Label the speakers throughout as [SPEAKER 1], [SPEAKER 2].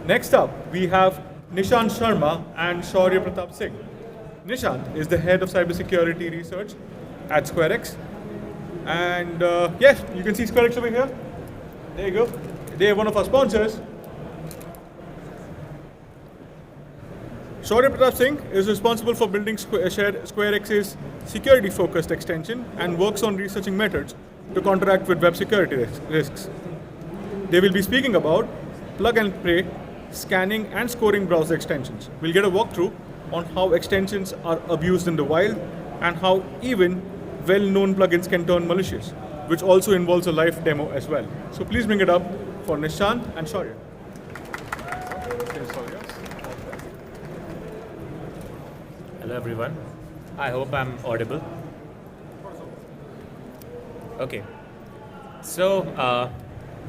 [SPEAKER 1] Next up, we have Nishant Sharma and Shourya Pratap Singh. Nishant is the head of cybersecurity research at SquareX. And yes, you can see SquareX over here. There you go. They're one of our sponsors. Shourya Pratap Singh is responsible for building SquareX's security-focused extension and works on researching methods to counteract with web security risks. They will be speaking about plug and play, scanning and scoring browser extensions. We'll get a walkthrough on how extensions are abused in the wild and how even well-known plugins can turn malicious, which also involves a live demo as well. So please bring it up for Nishant and Shourya.
[SPEAKER 2] Hello everyone. I hope I'm audible. Okay. So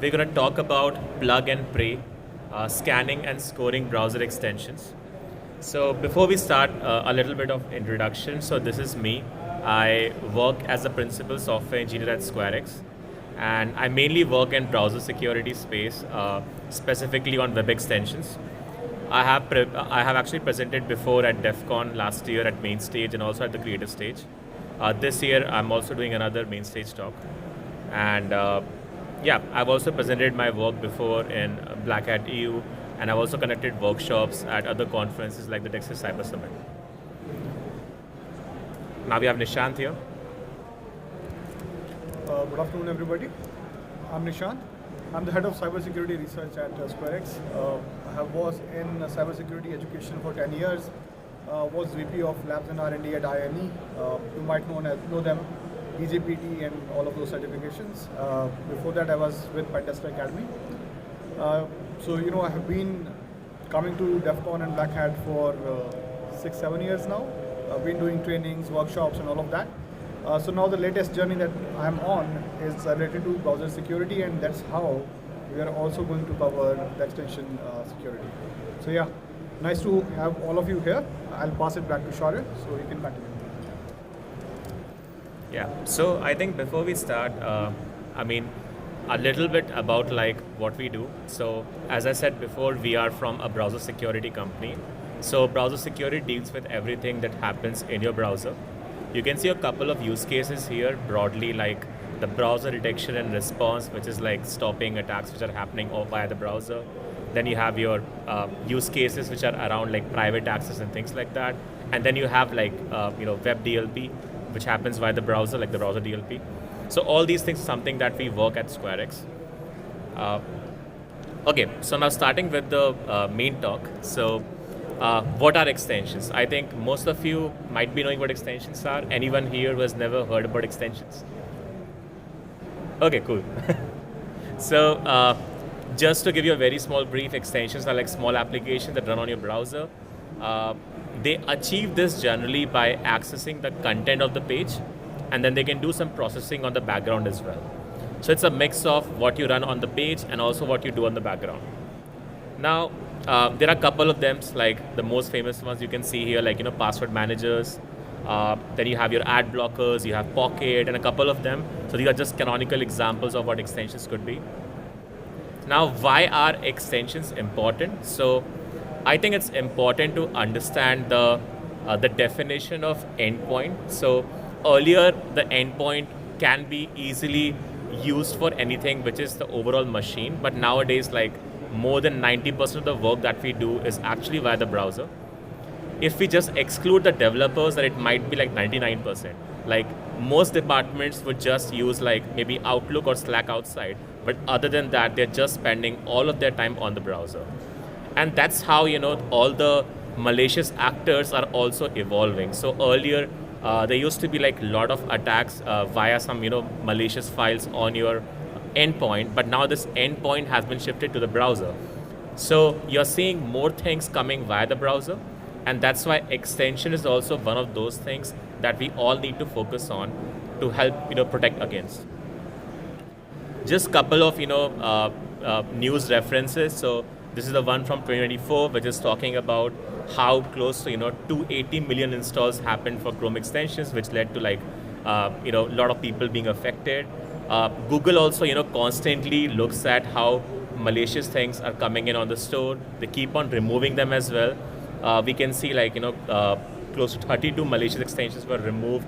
[SPEAKER 2] we're going to talk about plug and pray, scanning and scoring browser extensions. So before we start, a little bit of introduction. So this is me. I work as a principal software engineer at SquareX, and I mainly work in browser security space, specifically on web extensions. I have actually presented before at DEFCON last year at main stage and also at the creative stage. This year I'm also doing another main stage talk, and yeah, I've also presented my work before in Black Hat EU, and I've also conducted workshops at other conferences like the Texas Cyber Summit. Now we have Nishant here.
[SPEAKER 3] Good afternoon, everybody. I'm Nishant. I'm the head of cybersecurity research at SquareX. I was in cybersecurity education for 10 years. Was VP of Labs and R&D at INE. You might know them, EJPT and all of those certifications. Before that, I was with Pentester Academy. So I have been coming to DEFCON and Black Hat for 6-7 years now. I've been doing trainings, workshops, and all of that. So now the latest journey that I'm on is related to browser security, and that's how we are also going to cover the extension security. So yeah, nice to have all of you here. I'll pass it back to Shourya so he can continue.
[SPEAKER 2] Yeah, so I think before we start, a little bit about like what we do. So as I said before, we are from a browser security company. So browser security deals with everything that happens in your browser. You can see a couple of use cases here broadly, like the browser detection and response, which is like stopping attacks which are happening via the browser. Then you have your use cases which are around like private access and things like that. And then you have like web DLP, which happens via the browser, like the browser DLP. So all these things are something that we work at SquareX. Okay, so now starting with the main talk. So what are extensions? I think most of you might be knowing what extensions are. Anyone here who has never heard about extensions? Okay, cool. So just to give you a very small brief, extensions are like small applications that run on your browser. They achieve this generally by accessing the content of the page, and then they can do some processing on the background as well. So it's a mix of what you run on the page and also what you do on the background. Now, there are a couple of them, like the most famous ones you can see here, like password managers. Then you have your ad blockers, you have Pocket, and a couple of them. So these are just canonical examples of what extensions could be. Now, why are extensions important? So I think it's important to understand the definition of endpoint. So earlier, the endpoint can be easily used for anything which is the overall machine, but nowadays, like more than 90% of the work that we do is actually via the browser. If we just exclude the developers, then it might be like 99%. Like most departments would just use like maybe Outlook or Slack outside, but other than that, they're just spending all of their time on the browser. And that's how, all the malicious actors are also evolving. So earlier, there used to be like a lot of attacks via some, malicious files on your endpoint, but now this endpoint has been shifted to the browser. So you're seeing more things coming via the browser, and that's why extension is also one of those things that we all need to focus on to help, protect against. Just couple of, news references. So this is the one from 2024, which is talking about how close to 280 million installs happened for Chrome extensions, which led to like a lot of people being affected. Google also constantly looks at how malicious things are coming in on the store. They keep on removing them as well. We can see close to 32 malicious extensions were removed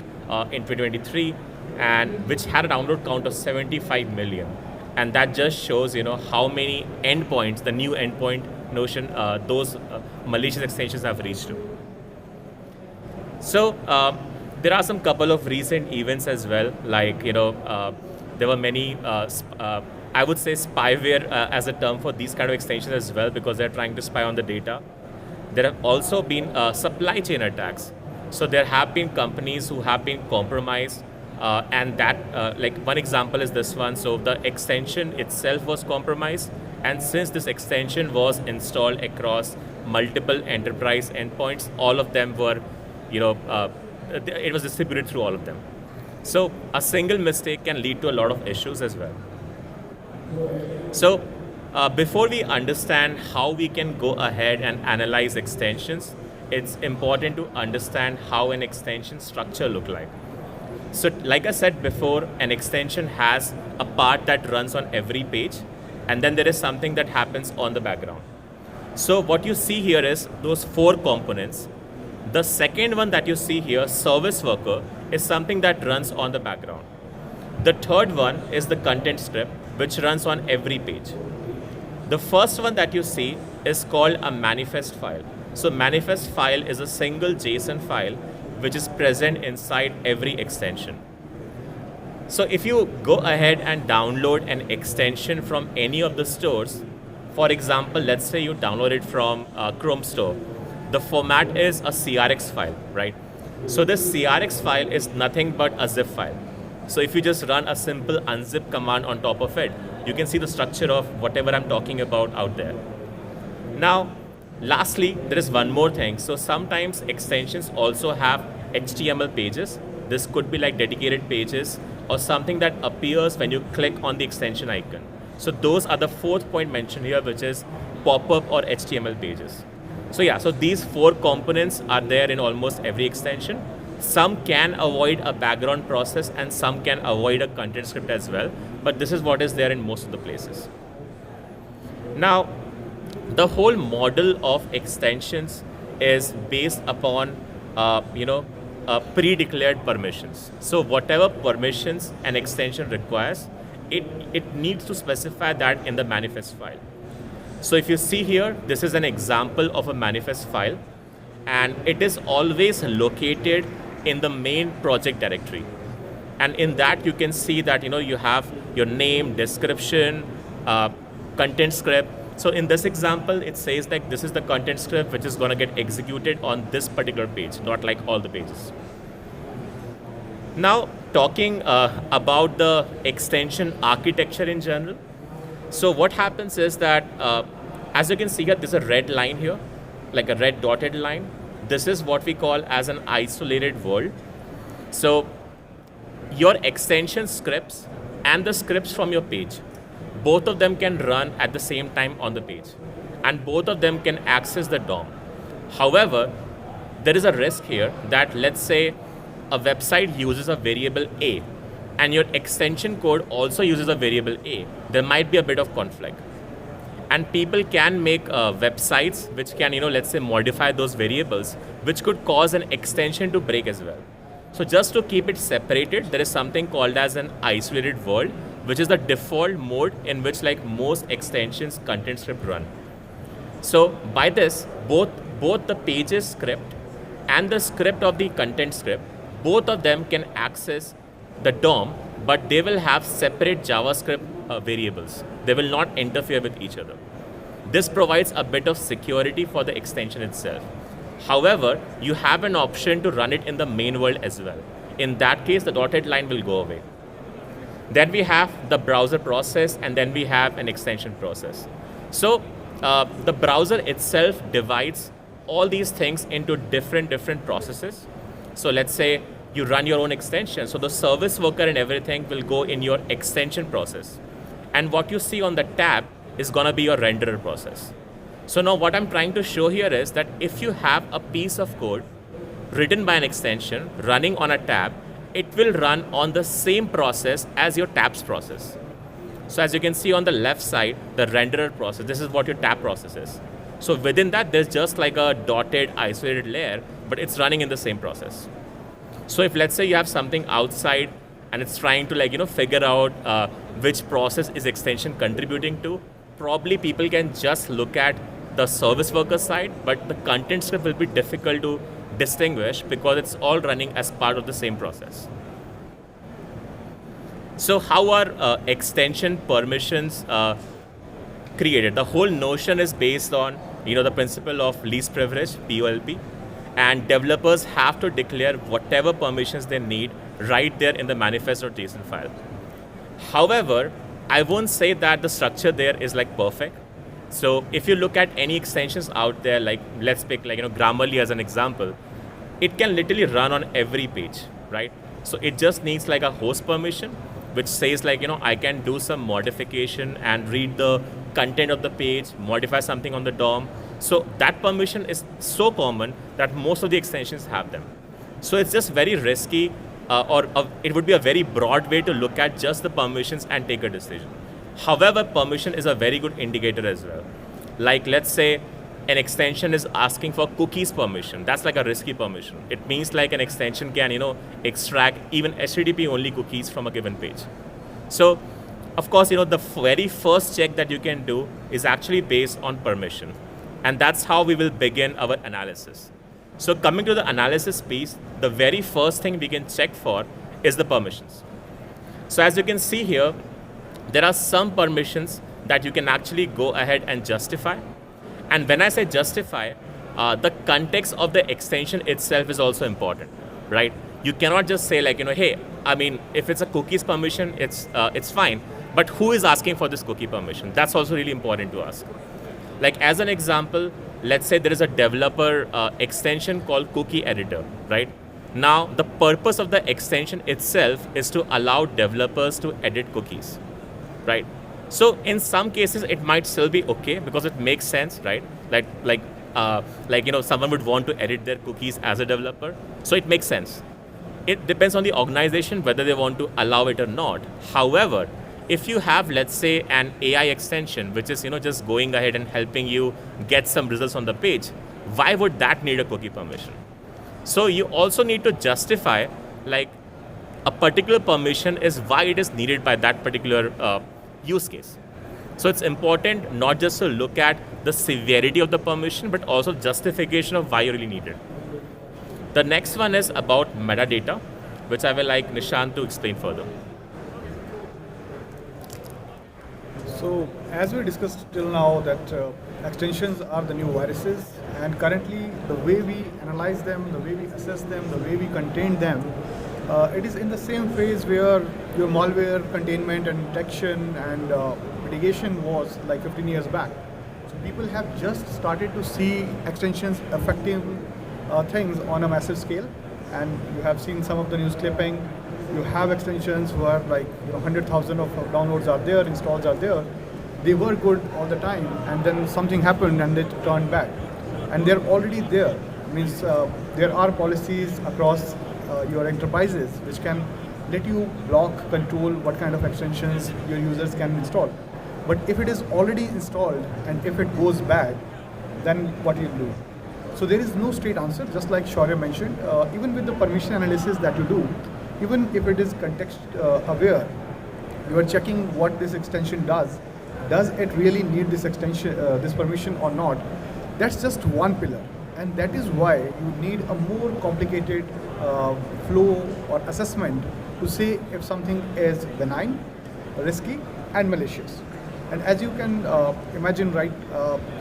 [SPEAKER 2] in 2023, and which had a download count of 75 million. And that just shows how many endpoints, the new endpoint notion, those malicious extensions have reached to. So there are some couple of recent events as well, like there were many I would say spyware as a term for these kind of extensions as well, because they're trying to spy on the data. There have also been supply chain attacks. So there have been companies who have been compromised, and that like one example is this one. So the extension itself was compromised, and since this extension was installed across multiple enterprise endpoints, all of them were, it was distributed through all of them. So a single mistake can lead to a lot of issues as well. So before we understand how we can go ahead and analyze extensions, it's important to understand how an extension structure look like. So like I said before, an extension has a part that runs on every page, and then there is something that happens on the background. So what you see here is those 4 components. The second one that you see here, service worker, is something that runs on the background. The third one is the content script, which runs on every page. The first one that you see is called a manifest file. So manifest file is a single JSON file which is present inside every extension. So if you go ahead and download an extension from any of the stores, for example, let's say you download it from Chrome store, the format is a CRX file, right? So this CRX file is nothing but a zip file. So if you just run a simple unzip command on top of it, you can see the structure of whatever I'm talking about out there. Now, lastly, there is one more thing. So sometimes extensions also have HTML pages. This could be like dedicated pages or something that appears when you click on the extension icon. So those are the 4th point mentioned here, which is pop-up or HTML pages. So yeah, so these 4 components are there in almost every extension. Some can avoid a background process and some can avoid a content script as well, but this is what is there in most of the places. Now, the whole model of extensions is based upon pre-declared permissions. So whatever permissions an extension requires, it needs to specify that in the manifest file. So if you see here, this is an example of a manifest file, and it is always located in the main project directory. And in that you can see that you have your name, description, content script. So in this example, it says like this is the content script which is going to get executed on this particular page, not like all the pages. Now talking about the extension architecture in general. So what happens is that as you can see here, there's a red line here, like a red dotted line. This is what we call as an isolated world. So your extension scripts and the scripts from your page, both of them can run at the same time on the page, and both of them can access the DOM. However, there is a risk here that let's say a website uses a variable A and your extension code also uses a variable A. There might be a bit of conflict. And people can make websites which can, let's say modify those variables, which could cause an extension to break as well. So just to keep it separated, there is something called as an isolated world, which is the default mode in which like most extensions content script run. So by this, both the pages script and the script of the content script, both of them can access the DOM, but they will have separate JavaScript variables. They will not interfere with each other. This provides a bit of security for the extension itself. However, you have an option to run it in the main world as well. In that case, the dotted line will go away. Then we have the browser process, and then we have an extension process. So the browser itself divides all these things into different processes. So let's say you run your own extension. So the service worker and everything will go in your extension process. And what you see on the tab is going to be your renderer process. So now what I'm trying to show here is that if you have a piece of code written by an extension running on a tab, it will run on the same process as your tabs process. So as you can see on the left side, the renderer process, this is what your tab process is. So within that, there's just like a dotted isolated layer, but it's running in the same process. So if let's say you have something outside and it's trying to figure out which process is extension contributing to, probably people can just look at the service worker side, but the content script will be difficult to distinguish because it's all running as part of the same process. So how are extension permissions created? The whole notion is based on the principle of least privilege, POLP, and developers have to declare whatever permissions they need right there in the manifest.json file. However, I won't say that the structure there is like perfect. So if you look at any extensions out there, like let's pick Grammarly as an example, it can literally run on every page, right? So it just needs like a host permission, which says I can do some modification and read the content of the page, modify something on the DOM. So that permission is so common that most of the extensions have them. So it's just very risky, it would be a very broad way to look at just the permissions and take a decision. However, permission is a very good indicator as well. Like let's say an extension is asking for cookies permission. That's like a risky permission. It means like an extension can extract even HTTP only cookies from a given page. So of course, the very first check that you can do is actually based on permission. And that's how we will begin our analysis. So coming to the analysis piece, the very first thing we can check for is the permissions. So as you can see here, there are some permissions that you can actually go ahead and justify. And when I say justify, the context of the extension itself is also important, right? You cannot just say hey, if it's a cookies permission, it's fine. But who is asking for this cookie permission? That's also really important to ask. Like as an example, let's say there is a developer extension called cookie editor, right? Now, the purpose of the extension itself is to allow developers to edit cookies, right? So in some cases, it might still be okay because it makes sense, right? Someone would want to edit their cookies as a developer. So it makes sense. It depends on the organization whether they want to allow it or not. However, if you have, let's say, an AI extension, which is just going ahead and helping you get some results on the page, why would that need a cookie permission? So you also need to justify a particular permission is why it is needed by that particular use case. So it's important not just to look at the severity of the permission, but also justification of why you really need it. The next one is about metadata, which I will like Nishant to explain further.
[SPEAKER 3] So as we discussed till now that extensions are the new viruses, and currently the way we analyze them, the way we assess them, the way we contain them, it is in the same phase where your malware containment and detection and mitigation was like 15 years back. So people have just started to see extensions affecting things on a massive scale, and you have seen some of the news clipping. You have extensions where 100,000 of downloads are there, installs are there. They were good all the time, and then something happened and they turned bad. And they're already there. Means there are policies across your enterprises which can let you block, control what kind of extensions your users can install. But if it is already installed and if it goes bad, then what do you do? So there is no straight answer, just like Shourya mentioned. Even with the permission analysis that you do, even if it is context aware, you are checking what this extension does. Does it really need this extension, this permission or not? That's just one pillar. And that is why you need a more complicated flow or assessment to say if something is benign, risky, and malicious. And as you can imagine, right,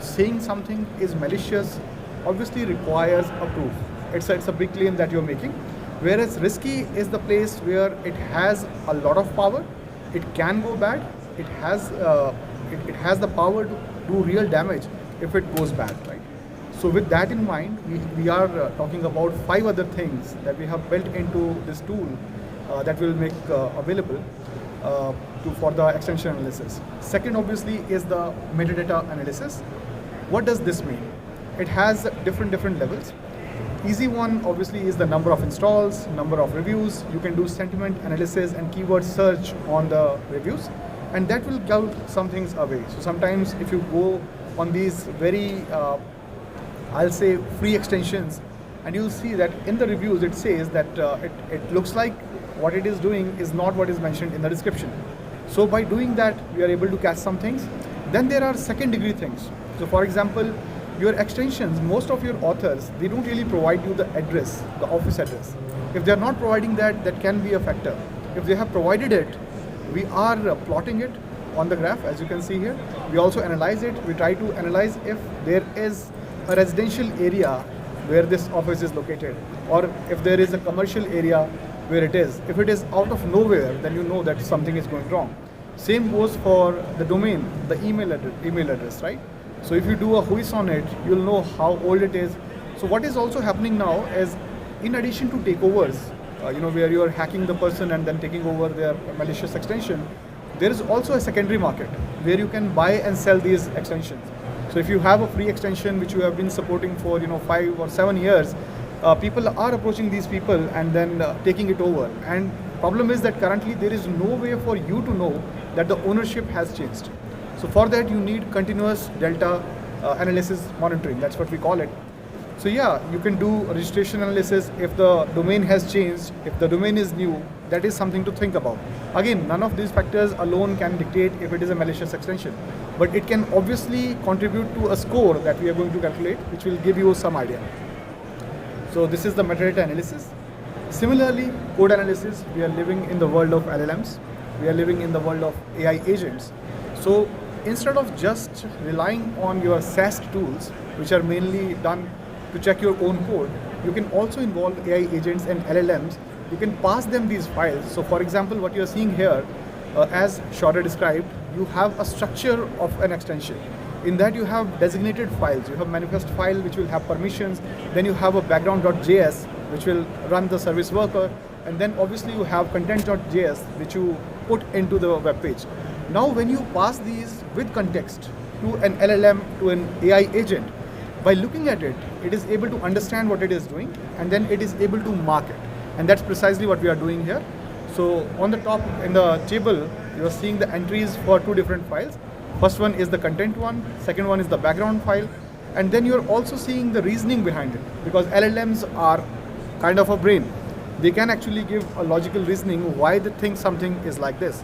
[SPEAKER 3] saying something is malicious obviously requires a proof. It's a big claim that you're making. Whereas risky is the place where it has a lot of power, it can go bad, it has the power to do real damage if it goes bad, right? So with that in mind, we are talking about 5 other things that we have built into this tool that will make available for the extension analysis. Second, obviously, is the metadata analysis. What does this mean? It has different levels. Easy one, obviously, is the number of installs, number of reviews. You can do sentiment analysis and keyword search on the reviews. and that will give some things away. So sometimes if you go on these very, I'll say free extensions, and you'll see that in the reviews it says that it looks like what it is doing is not what is mentioned in the description. So by doing that, we are able to catch some things. Then there are second degree things. So for example, your extensions, most of your authors, they don't really provide you the address, the office address. If they're not providing that, that can be a factor. If they have provided it, we are plotting it on the graph, as you can see here. We also analyze it. We try to analyze if there is a residential area where this office is located, or if there is a commercial area where it is. If it is out of nowhere, then you know that something is going wrong. Same goes for the domain, the email address, right? So if you do a whois on it, you'll know how old it is. So what is also happening now is, in addition to takeovers, where you're hacking the person and then taking over their malicious extension, there is also a secondary market where you can buy and sell these extensions. So if you have a free extension which you have been supporting for 5 or 7 years, people are approaching these people and then taking it over. And problem is that currently there is no way for you to know that the ownership has changed. So for that you need continuous delta analysis monitoring. That's what we call it. So yeah, you can do registration analysis if the domain has changed, if the domain is new. That is something to think about. Again, none of these factors alone can dictate if it is a malicious extension, but it can obviously contribute to a score that we are going to calculate, which will give you some idea. So this is the metadata analysis. Similarly, code analysis, we are living in the world of LLMs. We are living in the world of AI agents. So instead of just relying on your SAST tools, which are mainly done to check your own code, you can also involve AI agents and LLMs. You can pass them these files. So for example, what you're seeing here, as Shourya described, you have a structure of an extension. In that you have designated files. You have manifest file which will have permissions. Then you have a background.js which will run the service worker. And then obviously you have content.js which you put into the web page. Now when you pass these with context to an LLM, to an AI agent, by looking at it, it is able to understand what it is doing, and then it is able to mark it. And that's precisely what we are doing here. So on the top in the table, you are seeing the entries for 2 different files. First one is the content one, second one is the background file. And then you're also seeing the reasoning behind it, because LLMs are kind of a brain. They can actually give a logical reasoning why they think something is like this.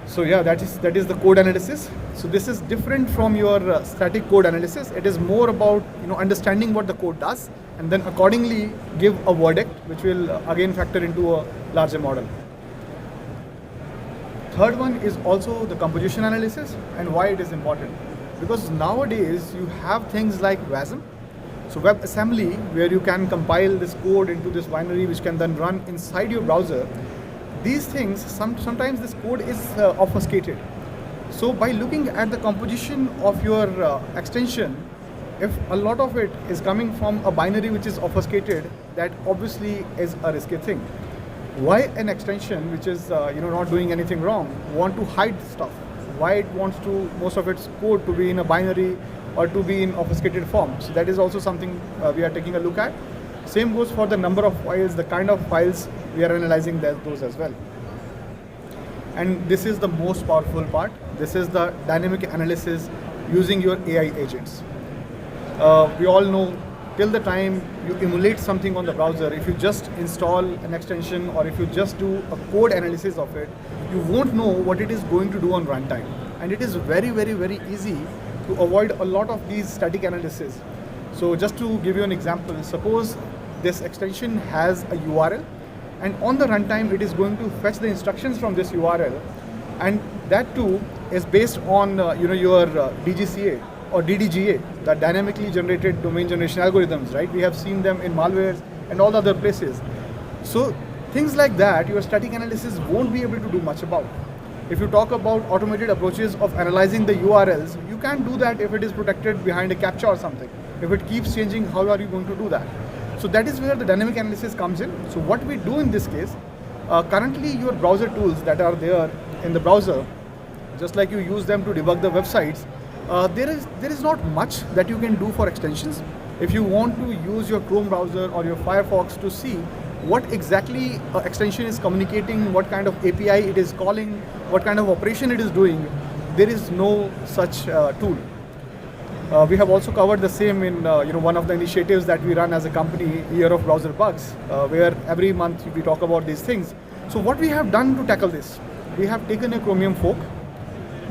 [SPEAKER 3] So yeah, that is the code analysis. So this is different from your static code analysis. It is more about understanding what the code does, and then accordingly give a verdict, which will again factor into a larger model. Third one is also the composition analysis, and why it is important. Because nowadays you have things like WASM, so WebAssembly, where you can compile this code into this binary which can then run inside your browser. These things, sometimes this code is obfuscated. So by looking at the composition of your extension, if a lot of it is coming from a binary which is obfuscated, that obviously is a risky thing. Why an extension which is not doing anything wrong want to hide stuff? Why it wants to most of its code to be in a binary or to be in obfuscated form? So that is also something we are taking a look at. Same goes for the number of files, the kind of files we are analyzing those as well. And this is the most powerful part. This is the dynamic analysis using your AI agents. We all know, till the time you emulate something on the browser, if you just install an extension or if you just do a code analysis of it, you won't know what it is going to do on runtime. And it is very, very, very easy to avoid a lot of these static analysis. So just to give you an example, suppose this extension has a URL, and on the runtime it is going to fetch the instructions from this URL, and that too is based on your DGCA or DDGA, the dynamically generated domain generation algorithms, right? We have seen them in malwares and all other places. So things like that, your static analysis won't be able to do much about. If you talk about automated approaches of analyzing the URLs, you can't do that if it is protected behind a captcha or something. If it keeps changing, how are you going to do that? So that is where the dynamic analysis comes in. So what we do in this case, currently your browser tools that are there in the browser, just like you use them to debug the websites, there is not much that you can do for extensions. If you want to use your Chrome browser or your Firefox to see what exactly extension is communicating, what kind of API it is calling, what kind of operation it is doing. There is no such tool. We have also covered the same in one of the initiatives that we run as a company, Year of Browser Bugs, where every month we talk about these things. So what we have done to tackle this, we have taken a Chromium fork,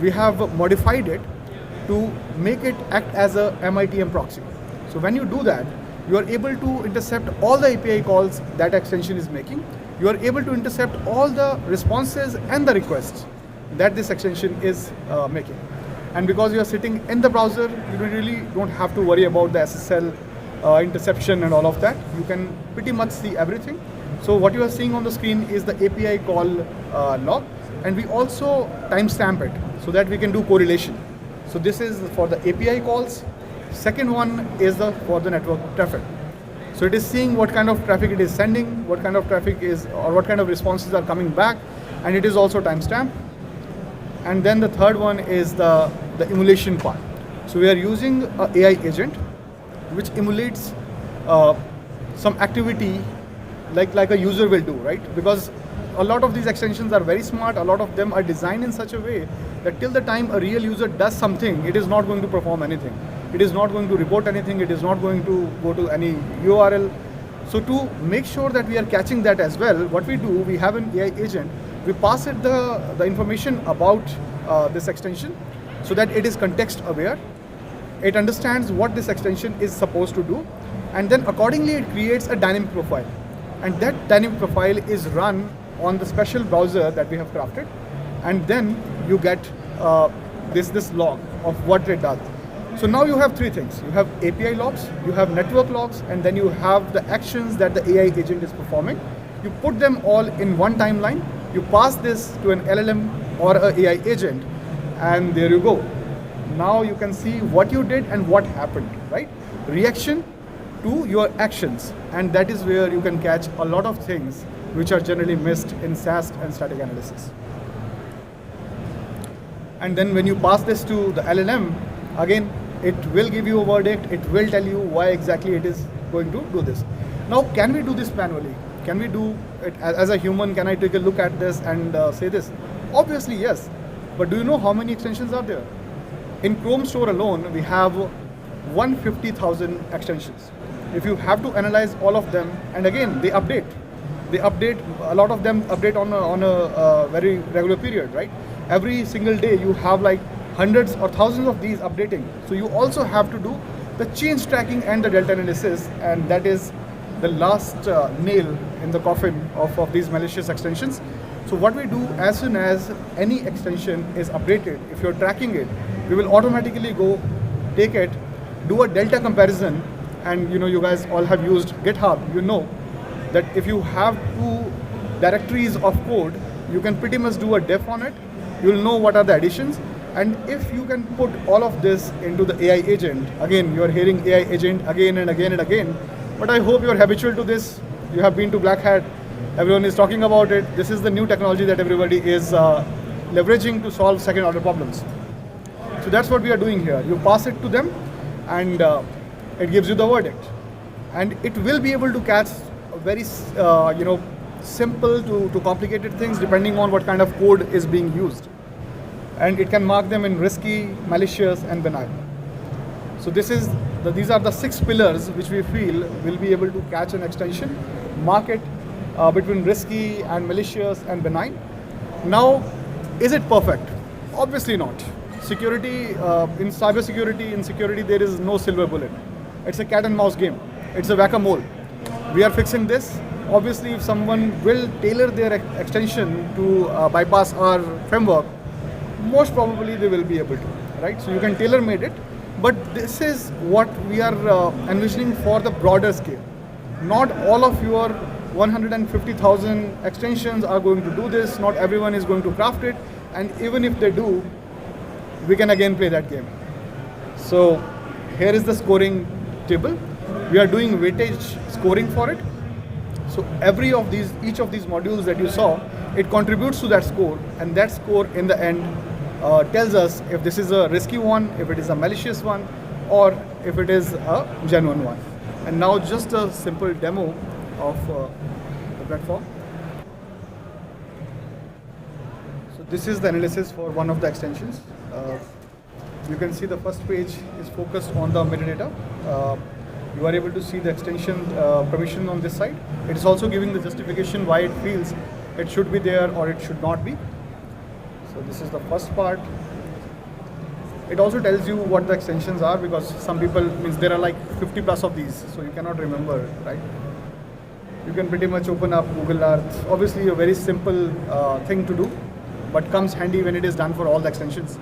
[SPEAKER 3] we have modified it to make it act as a MITM proxy. So when you do that, you are able to intercept all the API calls that extension is making. You are able to intercept all the responses and the requests that this extension is making. And because you are sitting in the browser, you really don't have to worry about the SSL interception and all of that. You can pretty much see everything. So what you are seeing on the screen is the API call log, and we also timestamp it so that we can do correlation. So this is for the API calls. Second one is for the network traffic. So it is seeing what kind of traffic it is sending, what kind of traffic is, or what kind of responses are coming back, and it is also timestamped. And then the third one is the emulation part. So we are using an AI agent which emulates some activity like a user will do, right? Because a lot of these extensions are very smart, a lot of them are designed in such a way that till the time a real user does something, it is not going to perform anything. It is not going to report anything, it is not going to go to any URL. So to make sure that we are catching that as well, what we do, we have an AI agent, we pass it the information about this extension so that it is context aware. It understands what this extension is supposed to do, and then accordingly it creates a dynamic profile. And that dynamic profile is run on the special browser that we have crafted, and then you get this log of what it does. So now you have three things. You have API logs, you have network logs, and then you have the actions that the AI agent is performing. You put them all in one timeline, you pass this to an LLM or an AI agent, and there you go. Now you can see what you did and what happened, right? Reaction to your actions, and that is where you can catch a lot of things which are generally missed in SAST and static analysis. And then when you pass this to the LLM, again, it will give you a verdict, it will tell you why exactly it is going to do this. Now, can we do this manually? Can we do it as a human? Can I take a look at this and say this? Obviously, yes. But do you know how many extensions are there? In Chrome Store alone, we have 150,000 extensions. If you have to analyze all of them, and again, they update. A lot of them update on a very regular period, right? Every single day you have like hundreds or thousands of these updating. So you also have to do the change tracking and the delta analysis, and that is the last nail in the coffin of these malicious extensions. So what we do, as soon as any extension is updated, if you're tracking it, we will automatically go take it, do a delta comparison, and you guys all have used GitHub, you know that if you have two directories of code, you can pretty much do a def on it, you'll know what are the additions, and if you can put all of this into the AI agent, again, you're hearing AI agent again and again and again, but I hope you're habitual to this. You have been to Black Hat, everyone is talking about it. This is the new technology that everybody is leveraging to solve second order problems. So that's what we are doing here. You pass it to them, and it gives you the verdict. And it will be able to catch very simple to complicated things depending on what kind of code is being used. And it can mark them in risky, malicious, and benign. So these are the 6 pillars which we feel will be able to catch an extension, mark it between risky and malicious and benign. Now, is it perfect? Obviously not. Security, in cybersecurity, in security, there is no silver bullet. It's a cat and mouse game. It's a whack-a-mole. We are fixing this. Obviously, if someone will tailor their extension to bypass our framework, most probably they will be able to, right? So you can tailor-made it, but this is what we are envisioning for the broader scale. Not all of your 150,000 extensions are going to do this. Not everyone is going to craft it, and even if they do, we can again play that game. So here is the scoring table. We are doing weightage scoring for it. So each of these modules that you saw, it contributes to that score, and that score in the end tells us if this is a risky one, if it is a malicious one, or if it is a genuine one. And now just a simple demo of the platform. So this is the analysis for one of the extensions. You can see the first page is focused on the metadata. You are able to see the extension permission on this side. It is also giving the justification why it feels it should be there or it should not be. So this is the first part. It also tells you what the extensions are, because some people, means there are like 50 plus of these, so you cannot remember, right? You can pretty much open up Google Earth. Obviously a very simple thing to do, but comes handy when it is done for all the extensions.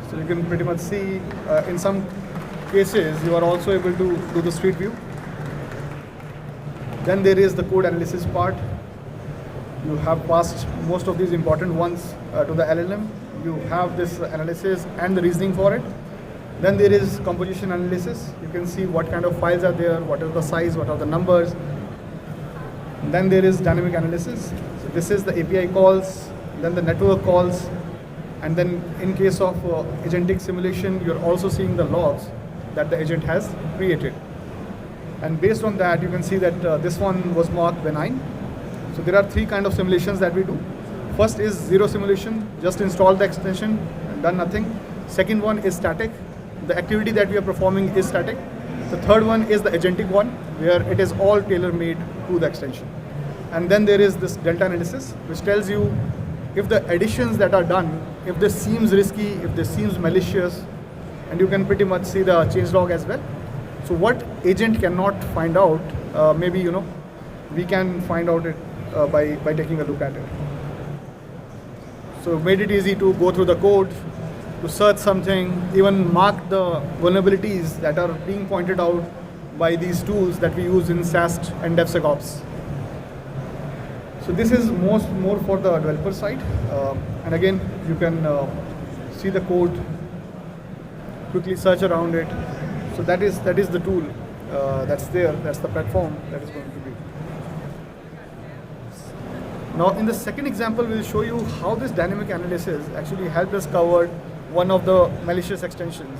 [SPEAKER 3] So you can pretty much see in some cases you are also able to do the street view. Then there is the code analysis part. You have passed most of these important ones to the LLM. You have this analysis and the reasoning for it. Then there is composition analysis. You can see what kind of files are there, what is the size, what are the numbers. Then there is dynamic analysis. So this is the API calls, then the network calls, and then in case of agentic simulation, you're also seeing the logs that the agent has created. And based on that, you can see that this one was marked benign. So there are three kind of simulations that we do. First is zero simulation, just install the extension and done nothing. Second one is static. The activity that we are performing is static. The third one is the agentic one, where it is all tailor-made to the extension. And then there is this delta analysis, which tells you if the additions that are done, if this seems risky, if this seems malicious, and you can pretty much see the changelog as well. So what agent cannot find out, maybe we can find out it by taking a look at it. So made it easy to go through the code, to search something, even mark the vulnerabilities that are being pointed out by these tools that we use in SAST and DevSecOps. So this is more for the developer side. And again, you can see the code, quickly search around it. So that is the tool that's there, that's the platform that is going to be. Now in the second example, we'll show you how this dynamic analysis actually helped us cover one of the malicious extensions.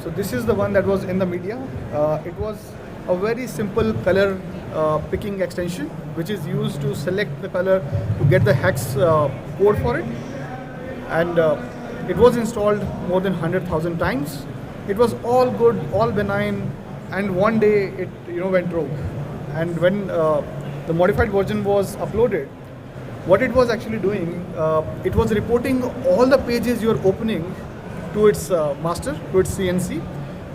[SPEAKER 3] So this is the one that was in the media. It was a very simple color picking extension, which is used to select the color to get the hex code for it. And it was installed more than 100,000 times. It was all good, all benign, and one day it went rogue. And when the modified version was uploaded, what it was actually doing, it was reporting all the pages you're opening to its master, to its CNC,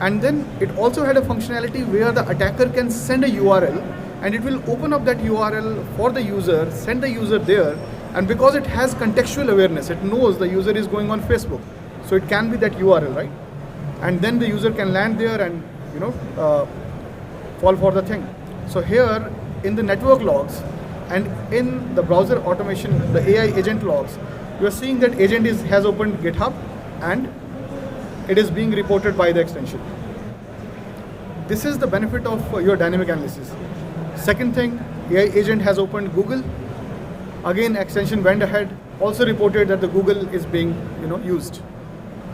[SPEAKER 3] and then it also had a functionality where the attacker can send a URL, and it will open up that URL for the user, send the user there, and because it has contextual awareness, it knows the user is going on Facebook, so it can be that URL, right? And then the user can land there and fall for the thing. So here in the network logs and in the browser automation, the AI agent logs, you are seeing that agent has opened GitHub and it is being reported by the extension. This is the benefit of your dynamic analysis. Second thing, AI agent has opened Google. Again, extension went ahead, also reported that the Google is being used.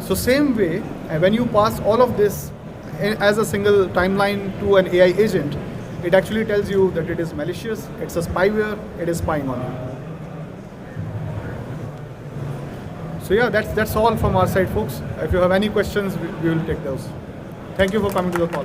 [SPEAKER 3] So same way, when you pass all of this as a single timeline to an AI agent, it actually tells you that it is malicious, it's a spyware, it is spying on you. So yeah, that's all from our side, folks. If you have any questions, we will take those. Thank you for coming to the call.